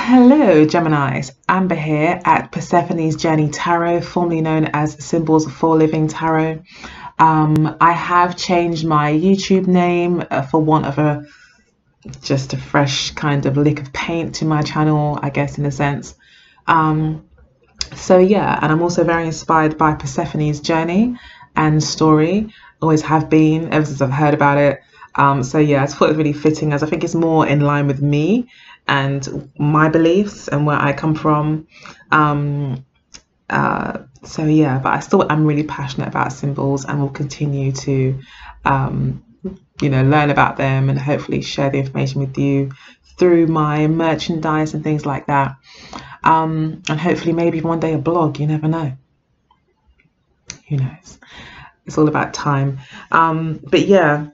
Hello, Geminis. Amber here at Persephone's Journey Tarot, formerly known as Symbols for Living Tarot. I have changed my YouTube name for want of just a fresh kind of lick of paint to my channel, I guess, in a sense. So yeah, and I'm also very inspired by Persephone's journey and story. Always have been ever since I've heard about it. So yeah, I thought it was really fitting, as I think it's more in line with me and my beliefs and where I come from. So yeah, but I still am really passionate about symbols and will continue to learn about them and hopefully share the information with you through my merchandise and things like that. And hopefully maybe one day a blog, you never know. Who knows? It's all about time. But yeah,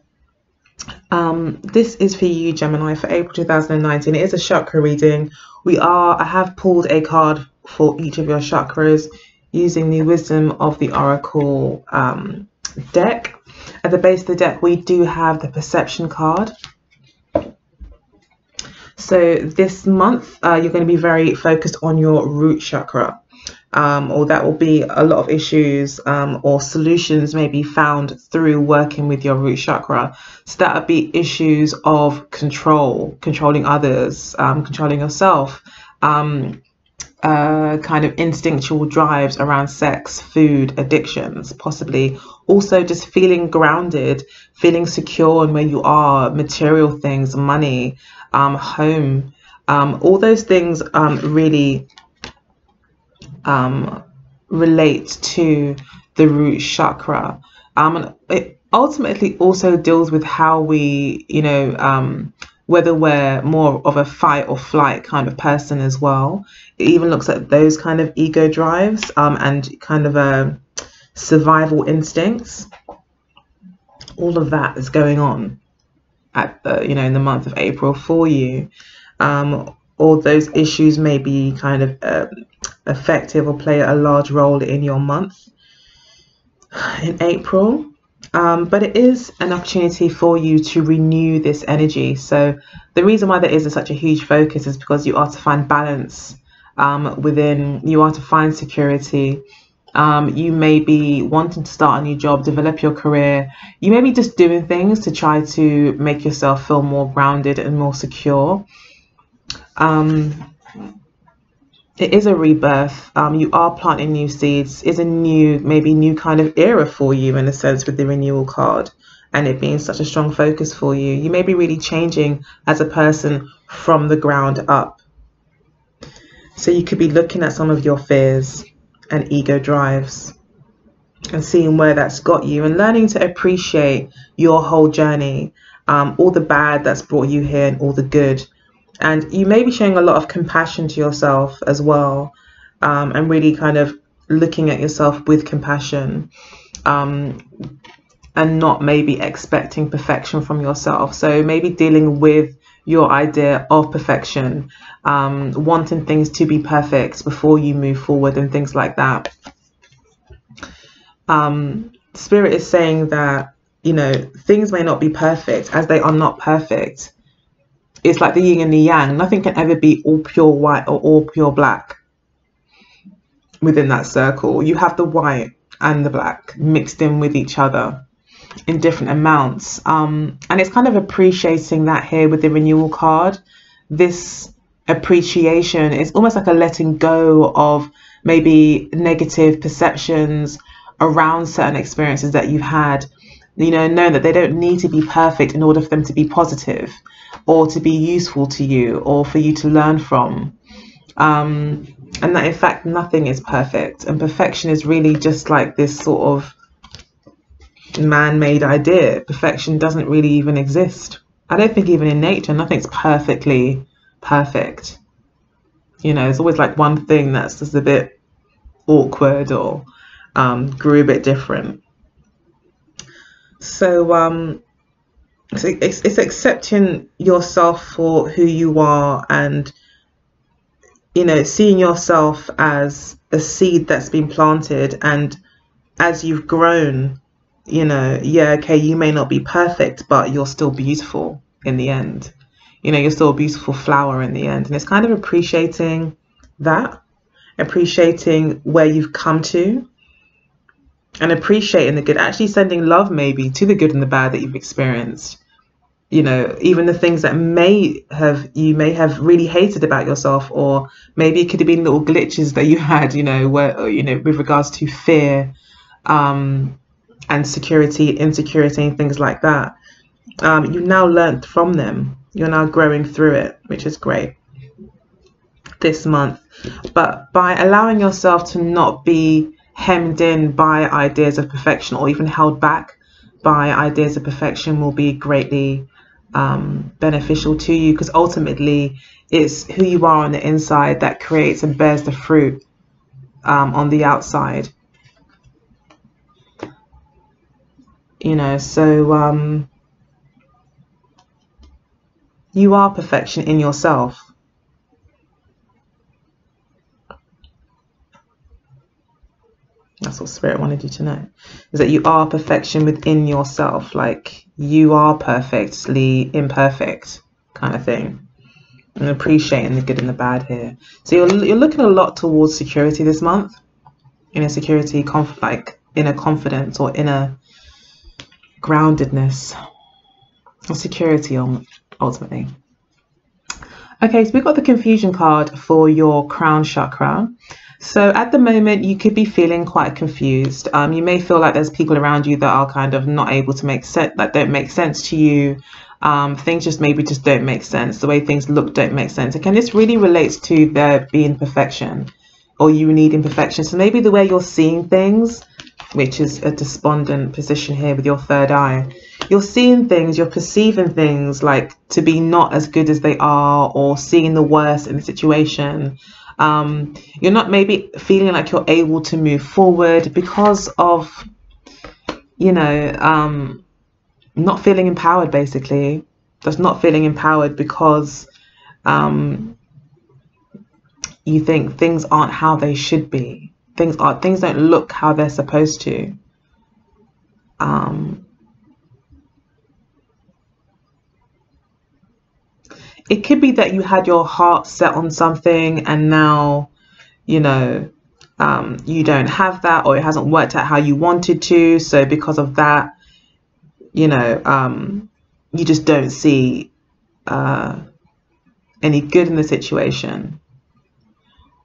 this is for you, Gemini, for April 2019. It is a chakra reading. I have pulled a card for each of your chakras using the Wisdom of the Oracle deck. At the base of the deck, we do have the Perception card. So this month, you're going to be very focused on your root chakra. Or that will be a lot of issues or solutions may be found through working with your root chakra. So that would be issues of controlling others, controlling yourself, kind of instinctual drives around sex, food, addictions, possibly also just feeling grounded, feeling secure in where you are, material things, money, home, all those things really relate to the root chakra, and it ultimately also deals with how we, whether we're more of a fight or flight kind of person as well. It even looks at those kind of ego drives and kind of survival instincts. All of that is going on at in the month of April for you. All those issues may be kind of effective or play a large role in your month in April, but it is an opportunity for you to renew this energy. So the reason why there is such a huge focus is because you are to find balance within, you are to find security. You may be wanting to start a new job, develop your career. You may be just doing things to try to make yourself feel more grounded and more secure. It is a rebirth. You are planting new seeds. It's a maybe new kind of era for you, in a sense, with the renewal card and it being such a strong focus for you. You may be really changing as a person from the ground up. So you could be looking at some of your fears and ego drives and seeing where that's got you and learning to appreciate your whole journey, all the bad that's brought you here and all the good. And you may be showing a lot of compassion to yourself as well, and really kind of looking at yourself with compassion, and not maybe expecting perfection from yourself. So maybe dealing with your idea of perfection, wanting things to be perfect before you move forward and things like that. Spirit is saying that, things may not be perfect, as they are not perfect. It's like the yin and the yang. Nothing can ever be all pure white or all pure black within that circle. You have the white and the black mixed in with each other in different amounts. And it's kind of appreciating that here with the renewal card. This appreciation is almost like a letting go of maybe negative perceptions around certain experiences that you've had. Knowing that they don't need to be perfect in order for them to be positive or to be useful to you or for you to learn from. And that in fact nothing is perfect, and perfection is really just like this sort of man-made idea. Perfection doesn't really even exist. I don't think even in nature nothing's perfectly perfect. It's always like one thing that's just a bit awkward or grew a bit different. So it's accepting yourself for who you are, and seeing yourself as a seed that's been planted, and as you've grown, okay, you may not be perfect, but you're still beautiful in the end. you know, you're still a beautiful flower in the end. And it's kind of appreciating that, appreciating where you've come to, and appreciating the good, actually sending love maybe to the good and the bad that you've experienced. You know, even the things that you may have really hated about yourself, or maybe it could have been little glitches that you had, you know, where, you know, with regards to fear, and security, insecurity, and things like that. You've now learned from them. You're now growing through it, which is great this month. But by allowing yourself to not be hemmed in by ideas of perfection, or even held back by ideas of perfection, will be greatly beneficial to you, because ultimately it's who you are on the inside that creates and bears the fruit on the outside. You know, so you are perfection in yourself. That's what Spirit wanted you to know, is that you are perfection within yourself. Like, you are perfectly imperfect, kind of thing. And appreciating the good and the bad here. So you're looking a lot towards security this month. Inner security, like inner confidence, or inner groundedness, or security ultimately. Okay, so we've got the confusion card for your crown chakra. So at the moment, you could be feeling quite confused. You may feel like there's people around you that are kind of not able to make sense, that don't make sense to you. Things just don't make sense. The way things look don't make sense. Again, this really relates to there being perfection, or you needing perfection. So maybe the way you're seeing things, which is a despondent position here with your third eye, you're seeing things, you're perceiving things like to be not as good as they are, or seeing the worst in the situation. You're not maybe feeling like you're able to move forward because of, you know, not feeling empowered, basically. Just not feeling empowered because you think things aren't how they should be. Things don't look how they're supposed to. It could be that you had your heart set on something, and now, you know, you don't have that, or it hasn't worked out how you wanted to. So because of that, you know, you just don't see any good in the situation,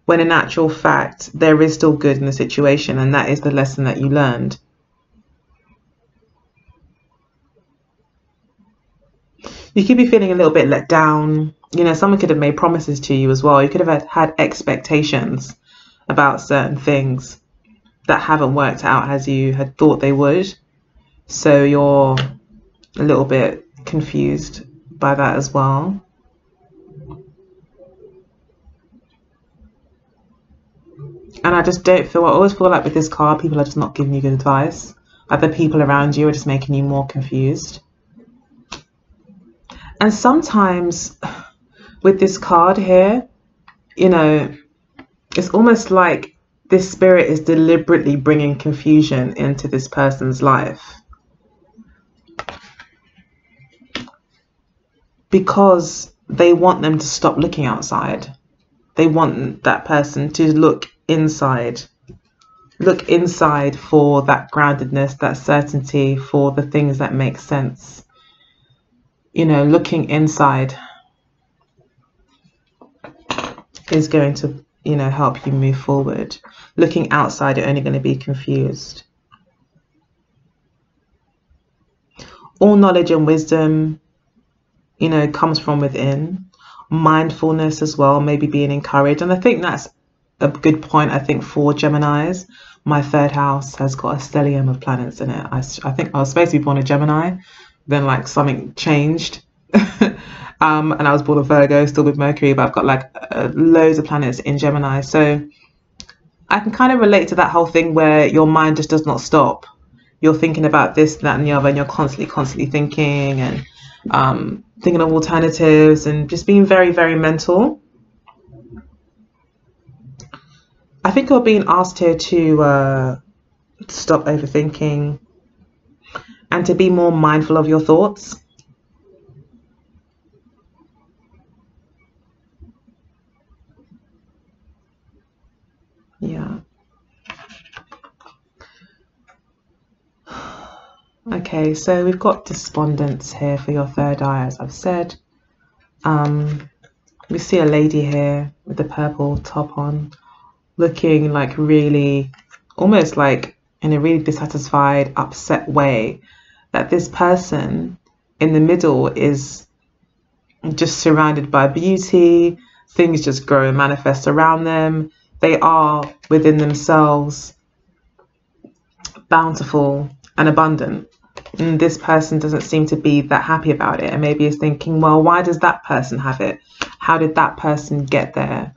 when in actual fact there is still good in the situation, and that is the lesson that you learned. You could be feeling a little bit let down. You know, someone could have made promises to you as well. You could have had expectations about certain things that haven't worked out as you had thought they would. So you're a little bit confused by that as well. And I always feel like with this card, people are just not giving you good advice. Other people around you are just making you more confused. And sometimes with this card here, you know, it's almost like this spirit is deliberately bringing confusion into this person's life, because they want them to stop looking outside. They want that person to look inside for that groundedness, that certainty, for the things that make sense. You know, looking inside is going to, you know, help you move forward. Looking outside, you're only going to be confused. All knowledge and wisdom, you know, comes from within. Mindfulness as well, maybe being encouraged. And I think that's a good point, I think, for Geminis. My third house has got a stellium of planets in it. I think I was supposed to be born a Gemini, then like something changed. And I was born a Virgo, still with Mercury, but I've got like loads of planets in Gemini. So I can kind of relate to that whole thing where your mind just does not stop. You're thinking about this, that, and the other, and you're constantly thinking, and thinking of alternatives, and just being very, very mental. I think you're being asked here to stop overthinking and to be more mindful of your thoughts. Yeah. Okay, so we've got despondence here for your third eye, as I've said. We see a lady here with the purple top on, looking like really, almost like in a really dissatisfied, upset way, that this person in the middle is just surrounded by beauty, things just grow and manifest around them. They are within themselves bountiful and abundant. And this person doesn't seem to be that happy about it, and maybe is thinking, well, why does that person have it? How did that person get there?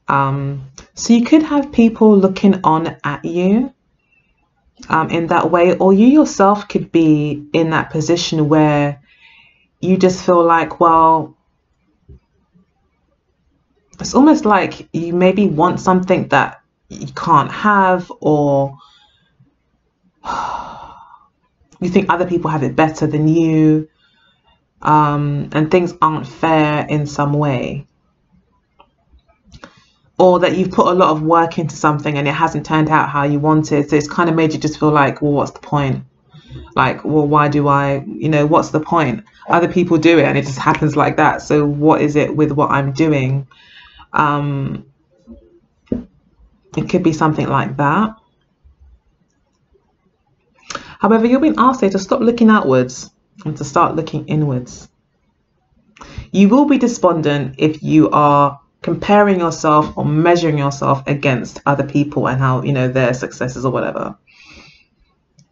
So you could have people looking on at you in that way, or you yourself could be in that position where you just feel like, well, it's almost like you maybe want something that you can't have, or you think other people have it better than you, and things aren't fair in some way, or that you've put a lot of work into something and it hasn't turned out how you wanted, so it's kind of made you just feel like, well, what's the point? Like, well, why do I, what's the point? Other people do it and it just happens like that, so what is it with what I'm doing? It could be something like that. However, you're being asked here to stop looking outwards and to start looking inwards. You will be despondent if you are comparing yourself or measuring yourself against other people and how, their successes or whatever.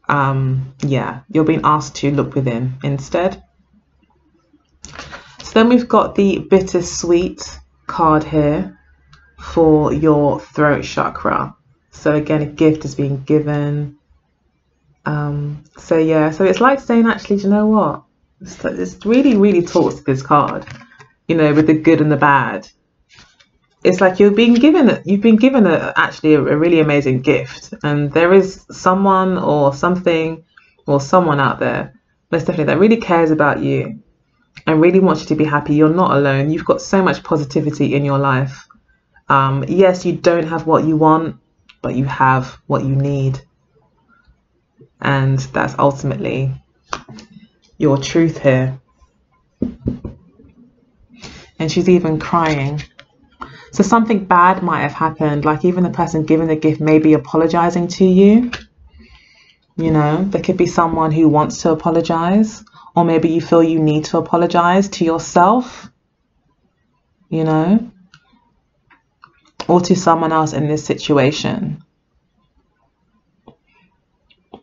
Yeah, you're being asked to look within instead. So then we've got the bittersweet card here for your throat chakra. So again, a gift is being given. So yeah, so it's like saying, actually, do you know what? It's really, really talks to this card, with the good and the bad. It's like you've been given actually a really amazing gift, and there is someone or something or someone out there, most definitely, that really cares about you and really wants you to be happy. You're not alone. You've got so much positivity in your life. Yes, you don't have what you want, but you have what you need. And that's ultimately your truth here. And she's even crying. So something bad might have happened, like even the person giving the gift may be apologizing to you. There could be someone who wants to apologize, or maybe you feel you need to apologize to yourself, or to someone else in this situation.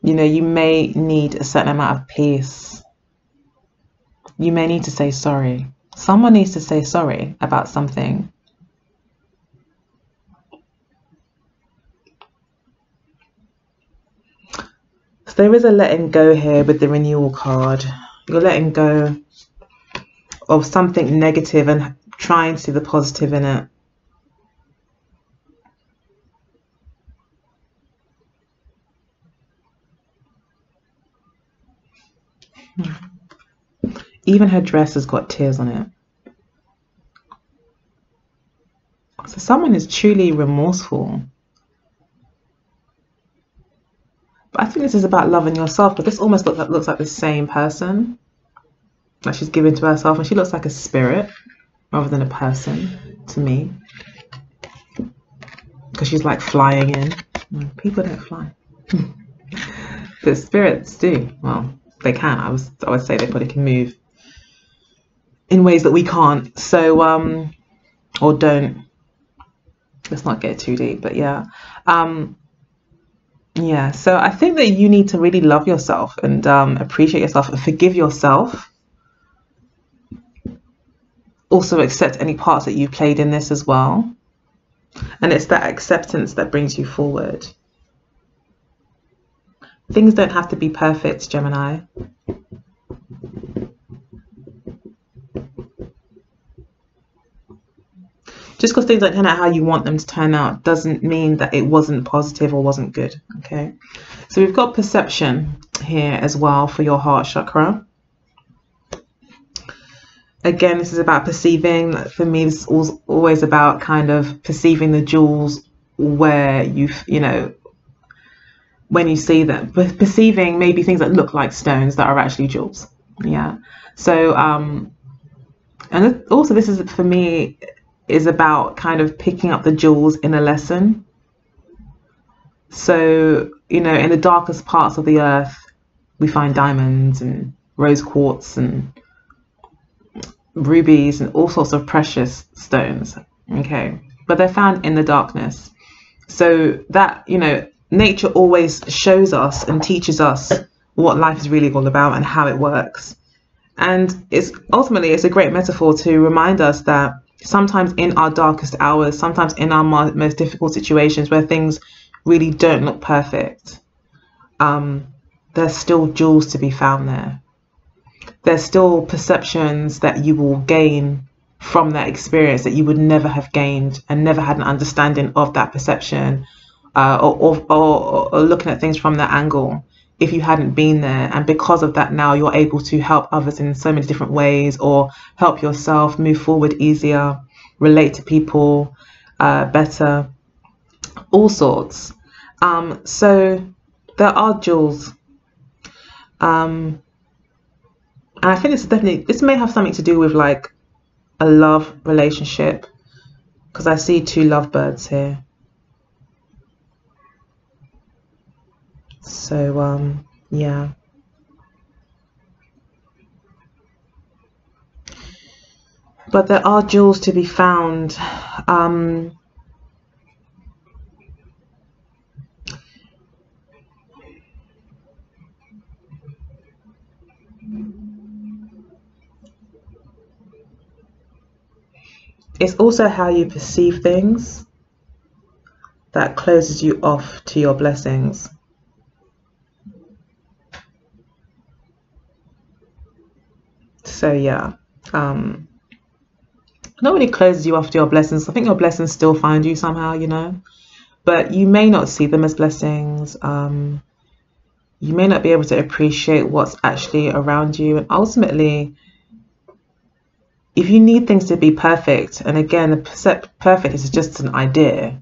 You may need a certain amount of peace. You may need to say sorry. Someone needs to say sorry about something. So there is a letting go here with the renewal card. You're letting go of something negative and trying to see the positive in it. Even her dress has got tears on it. So someone is truly remorseful. But I think this is about loving yourself, but this almost looks like the same person that she's given to herself, and she looks like a spirit rather than a person to me, because she's like flying in. People don't fly. But spirits do. Well, they can. I would say they probably can move in ways that we can't. So or don't. Let's not get too deep, but yeah. Yeah, so I think that you need to really love yourself and appreciate yourself and forgive yourself. Also accept any parts that you played in this as well. And it's that acceptance that brings you forward. Things don't have to be perfect, Gemini. Just because things don't turn out how you want them to turn out doesn't mean that it wasn't positive or wasn't good, okay? So we've got perception here as well for your heart chakra. Again, this is about perceiving. For me, this is always about kind of perceiving the jewels where you know, when you see them, perceiving maybe things that look like stones that are actually jewels. Yeah. So and also this is, for me, is about kind of picking up the jewels in a lesson. So, you know, in the darkest parts of the earth, we find diamonds and rose quartz and rubies and all sorts of precious stones. Okay. But they're found in the darkness. So that, you know, nature always shows us and teaches us what life is really all about and how it works. And it's ultimately, it's a great metaphor to remind us that sometimes in our darkest hours, sometimes in our most difficult situations where things really don't look perfect, there's still jewels to be found there. There's still perceptions that you will gain from that experience that you would never have gained and never had an understanding of that perception, or looking at things from that angle if you hadn't been there. And because of that, now you're able to help others in so many different ways, or help yourself move forward easier, relate to people better, all sorts. So there are jewels. And I think this may have something to do with like a love relationship, because I see two lovebirds here. So yeah. But there are jewels to be found. It's also how you perceive things that closes you off to your blessings. So yeah, not really closes you off to your blessings. I think your blessings still find you somehow, you know, but you may not see them as blessings. You may not be able to appreciate what's actually around you. And ultimately, if you need things to be perfect, and again, the perfect is just an idea,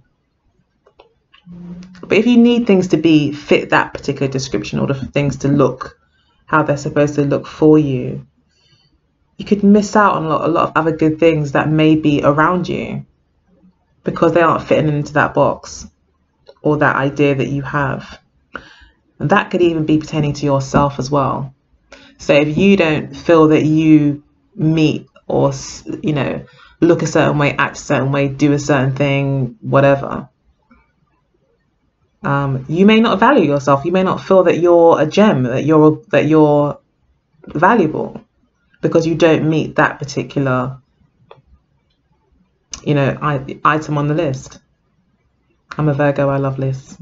but if you need things to be fit that particular description, or for things to look how they're supposed to look for you, you could miss out on a lot of other good things that may be around you because they aren't fitting into that box or that idea that you have. And that could even be pertaining to yourself as well. So if you don't feel that you meet, or, you know, look a certain way, act a certain way, do a certain thing, whatever, you may not value yourself. You may not feel that you're a gem, that you're valuable, because you don't meet that particular, you know, item on the list. I'm a Virgo, I love lists.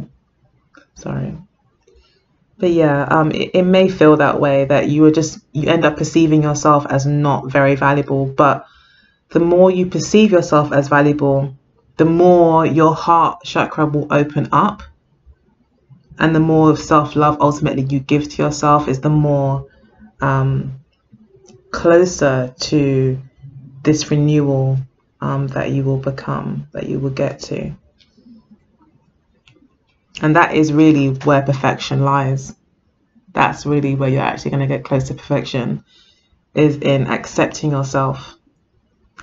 Sorry. But yeah, it may feel that way, that you end up perceiving yourself as not very valuable. But the more you perceive yourself as valuable, the more your heart chakra will open up, and the more self-love ultimately you give to yourself, is the more closer to this renewal that you will become, that you will get to. And that is really where perfection lies. That's really where you're actually going to get close to perfection, is in accepting yourself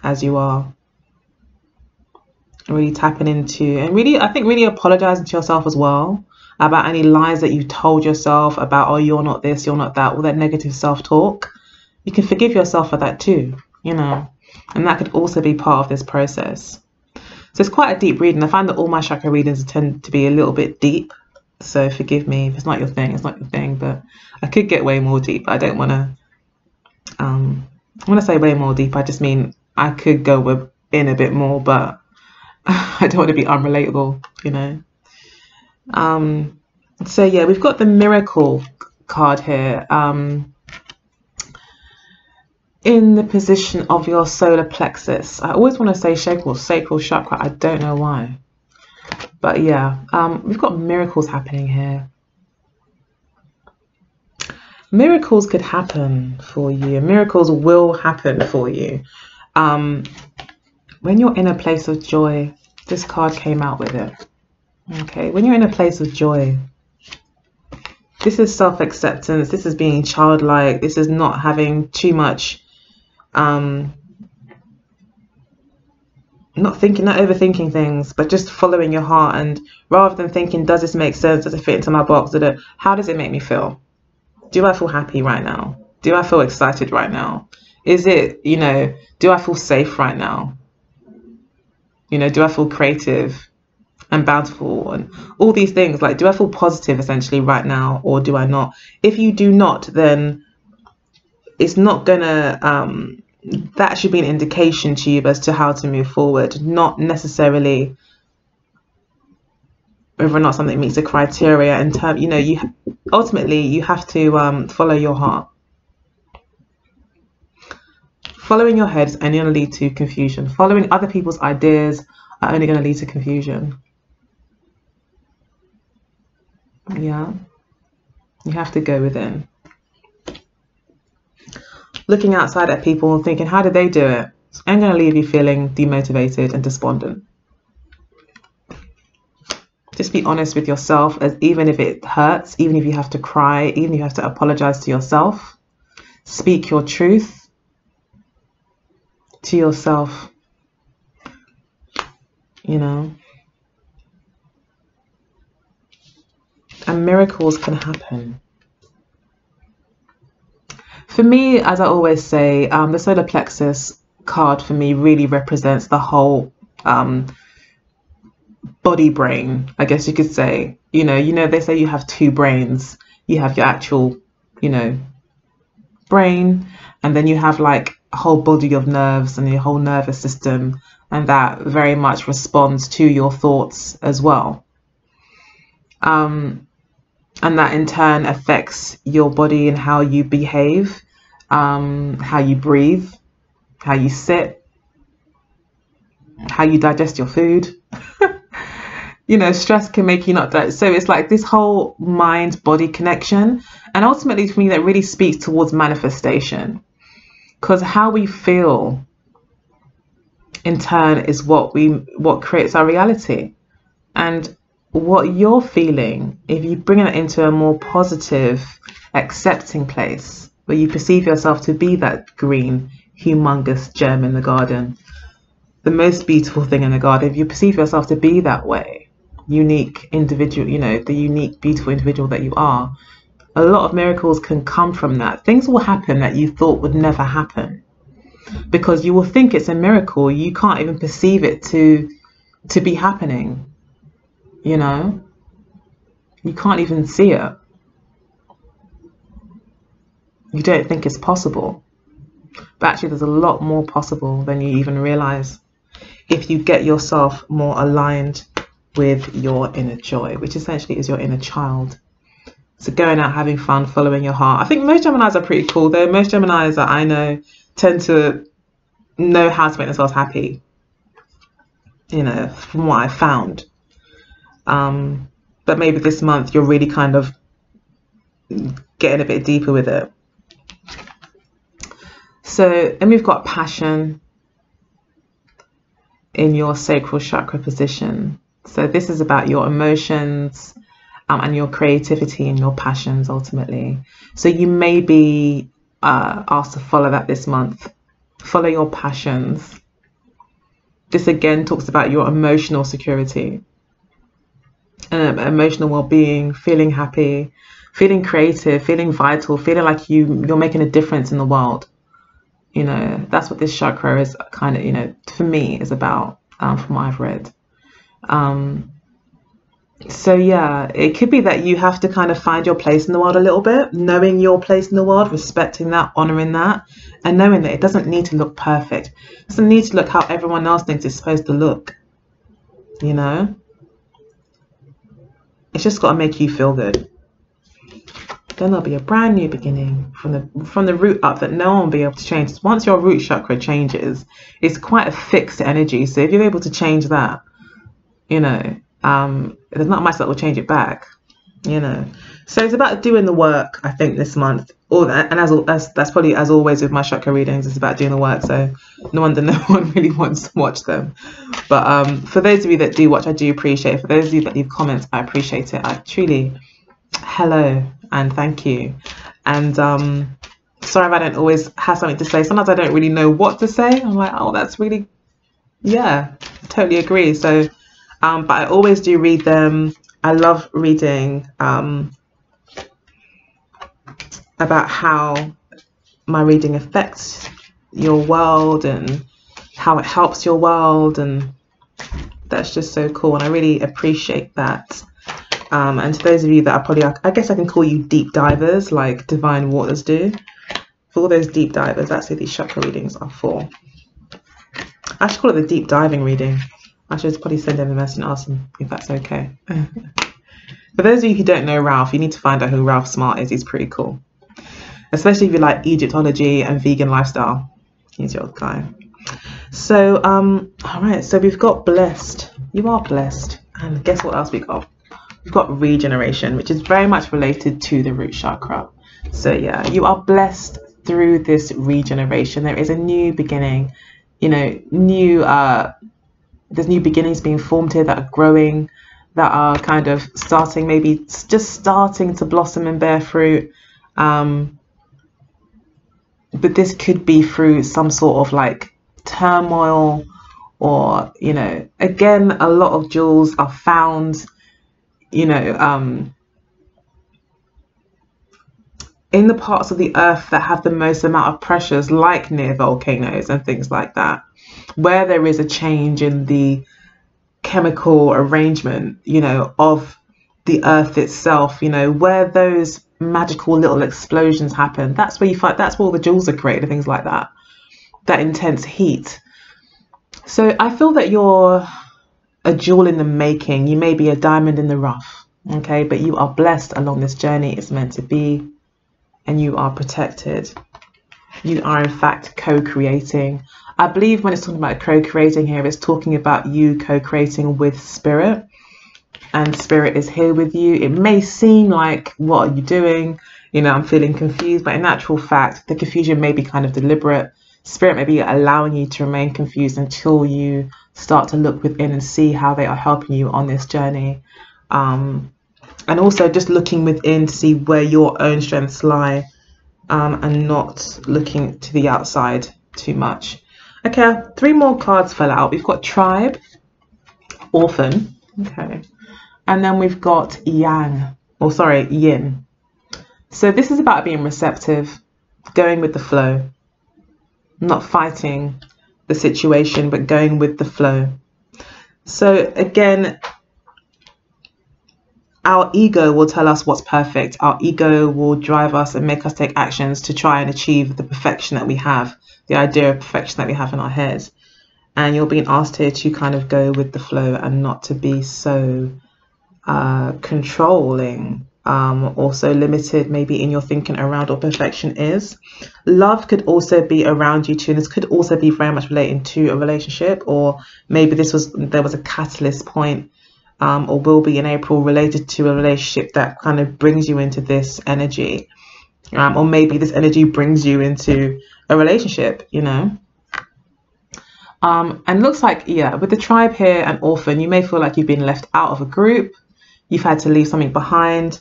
as you are. Really tapping into, and really, I think, really apologizing to yourself as well about any lies that you told yourself about, oh, you're not this, you're not that, all that negative self-talk. You can forgive yourself for that too, you know, and that could also be part of this process. So it's quite a deep reading. I find that all my chakra readings tend to be a little bit deep. So forgive me if it's not your thing, it's not your thing, but I could get way more deep. I don't want to, when I say way more deep, I just mean I could go in a bit more, but I don't want to be unrelatable, you know. So yeah, we've got the miracle card here, in the position of your solar plexus. I always want to say sacral chakra. I don't know why. But yeah, we've got miracles happening here. Miracles could happen for you. Miracles will happen for you. When you're in a place of joy, this card came out with it. Okay, when you're in a place of joy, this is self-acceptance, this is being childlike, this is not having too much, not overthinking things, but just following your heart. And rather than thinking, does this make sense? Does it fit into my box? How does it make me feel? Do I feel happy right now? Do I feel excited right now? Is it, do I feel safe right now? Do I feel creative and bountiful and all these things? Like, do I feel positive essentially right now, or do I not? If you do not, then it's not gonna, that should be an indication to you as to how to move forward, not necessarily whether or not something meets the criteria. In terms, ultimately you have to follow your heart. Following your head is only going to lead to confusion. Following other people's ideas are only going to lead to confusion. Yeah, you have to go within. Looking outside at people and thinking, how did they do it? I'm going to leave you feeling demotivated and despondent. Just be honest with yourself, as even if it hurts, even if you have to cry, even if you have to apologize to yourself. Speak your truth to yourself, and miracles can happen. For me, as I always say, the solar plexus card for me really represents the whole body brain, I guess you could say. They say you have two brains. You have your actual, brain, and then you have like a whole body of nerves and your whole nervous system, and that very much responds to your thoughts as well. And that in turn affects your body and how you behave, how you breathe, how you sit, how you digest your food. Stress can make you not digest. So it's like this whole mind-body connection. And ultimately, for me, that really speaks towards manifestation. Because how we feel, in turn, is what creates our reality. And what you're feeling, if you bring it into a more positive, accepting place, where you perceive yourself to be that green, humongous gem in the garden, the most beautiful thing in the garden, if you perceive yourself to be that way, unique individual, the unique, beautiful individual that you are, a lot of miracles can come from that. Things will happen that you thought would never happen, because you will think it's a miracle. You can't even perceive it to be happening. You can't even see it. You don't think it's possible. But actually, there's a lot more possible than you even realize if you get yourself more aligned with your inner joy, which essentially is your inner child. So going out, having fun, following your heart. I think most Geminis are pretty cool, though. Most Geminis that I know tend to know how to make themselves happy, from what I've found. But maybe this month you're really kind of getting a bit deeper with it. So, and we've got passion in your sacral chakra position. So this is about your emotions and your creativity and your passions ultimately. So you may be asked to follow that this month. Follow your passions. This again talks about your emotional security, emotional well-being, feeling happy, feeling creative, feeling vital, feeling like you're making a difference in the world. That's what this chakra is kind of, for me, is about, from what I've read. So yeah, it could be that you have to kind of find your place in the world a little bit, knowing your place in the world, respecting that, honoring that, and knowing that it doesn't need to look perfect. It doesn't need to look how everyone else thinks it's supposed to look. It's just got to make you feel good. Then there'll be a brand new beginning from the root up that no one will be able to change. Once your root chakra changes, it's quite a fixed energy. So if you're able to change that, there's not much that will change it back. So it's about doing the work, I think, this month. And as that's probably as always with my chakra readings, it's about doing the work. So no wonder no one really wants to watch them. But for those of you that do watch, I do appreciate it. For those of you that leave comments, I appreciate it. I truly, hello and thank you. And sorry if I don't always have something to say. Sometimes I don't really know what to say. I'm like, oh, that's really, yeah, I totally agree. So, but I always do read them. I love reading about how my reading affects your world and how it helps your world, and that's just so cool, and I really appreciate that. And to those of you that are probably, I guess I can call you deep divers like Divine Waters do, for all those deep divers, that's who these chakra readings are for. I should call it the deep diving reading. I should probably send them a message and ask them if that's okay. For those of you who don't know Ralph, you need to find out who Ralph Smart is. He's pretty cool. Especially if you like Egyptology and vegan lifestyle. He's your guy. So, all right. So we've got blessed. You are blessed. And guess what else we got? We've got regeneration, which is very much related to the root chakra. So yeah, you are blessed through this regeneration. There is a new beginning. You know, there's new beginnings being formed here that are growing, that are kind of starting, maybe just starting to blossom and bear fruit. But this could be through some sort of like turmoil, or, you know, again, a lot of jewels are found, you know, in the parts of the earth that have the most amount of pressures, like near volcanoes and things like that, where there is a change in the chemical arrangement, you know, of the earth itself, you know, where those magical little explosions happen. That's where you find, that's where all the jewels are created, things like that, that intense heat. So I feel that you're a jewel in the making. You may be a diamond in the rough, okay, but you are blessed along this journey. It's meant to be, and you are protected. You are in fact co-creating. I believe when it's talking about co-creating here, it's talking about you co-creating with spirit, and spirit is here with you. It may seem like, what are you doing? You know, I'm feeling confused, but in actual fact, the confusion may be kind of deliberate. Spirit may be allowing you to remain confused until you start to look within and see how they are helping you on this journey. And also just looking within to see where your own strengths lie, and not looking to the outside too much. Okay, 3 more cards fell out. We've got tribe, orphan, okay, and then we've got yang, or sorry, yin. So this is about being receptive, going with the flow, not fighting the situation, but going with the flow. So again, our ego will tell us what's perfect. Our ego will drive us and make us take actions to try and achieve the perfection that we have, the idea of perfection that we have in our heads. And you're being asked here to kind of go with the flow and not to be so controlling, or so limited maybe in your thinking around what perfection is. Love could also be around you too, and this could also be very much relating to a relationship, or maybe there was a catalyst point, or will be in April, related to a relationship that kind of brings you into this energy, or maybe this energy brings you into a relationship, you know. And looks like, yeah, with the tribe here and orphan, you may feel like you've been left out of a group, you've had to leave something behind,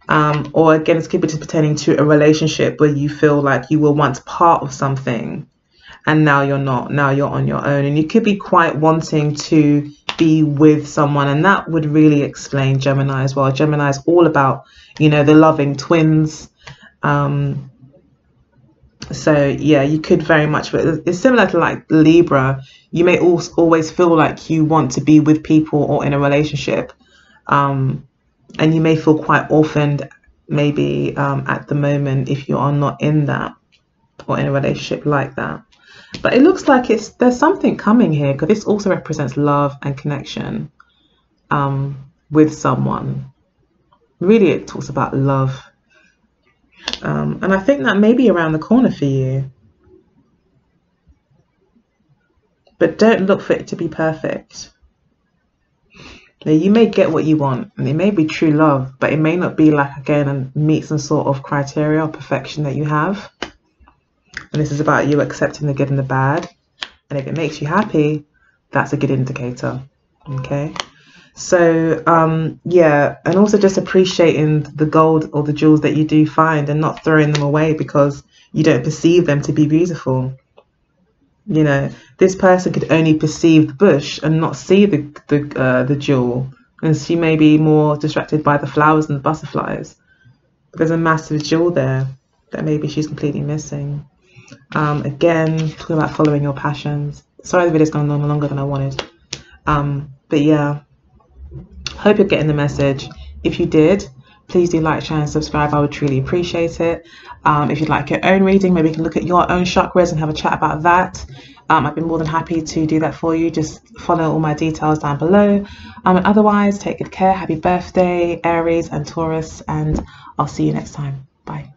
or again, it's could be just pertaining to a relationship where you feel like you were once part of something and now you're not, now you're on your own, and you could be quite wanting to be with someone, and that would really explain Gemini as well. Gemini is all about, you know, the loving twins. So yeah, you could very much, but it's similar to like Libra. You may also always feel like you want to be with people or in a relationship, and you may feel quite orphaned maybe at the moment if you are not in that or in a relationship like that. But it looks like there's something coming here, because this also represents love and connection with someone. Really, it talks about love. And I think that may be around the corner for you. But don't look for it to be perfect. Now, you may get what you want, and it may be true love, but it may not be like, again, and meet some sort of criteria or perfection that you have. And this is about you accepting the good and the bad. And if it makes you happy, that's a good indicator. Okay. So yeah, and also just appreciating the gold or the jewels that you do find and not throwing them away because you don't perceive them to be beautiful. You know, this person could only perceive the bush and not see the jewel, and she may be more distracted by the flowers and the butterflies. But there's a massive jewel there that maybe she's completely missing. Again, talking about following your passions. Sorry, the video's gone on longer than I wanted. But yeah, hope you're getting the message. If you did, please do like, share, and subscribe. I would truly appreciate it. If you'd like your own reading, maybe you can look at your own chakras and have a chat about that. I'd be more than happy to do that for you. Just follow all my details down below. And otherwise, take good care. Happy birthday, Aries and Taurus, and I'll see you next time. Bye.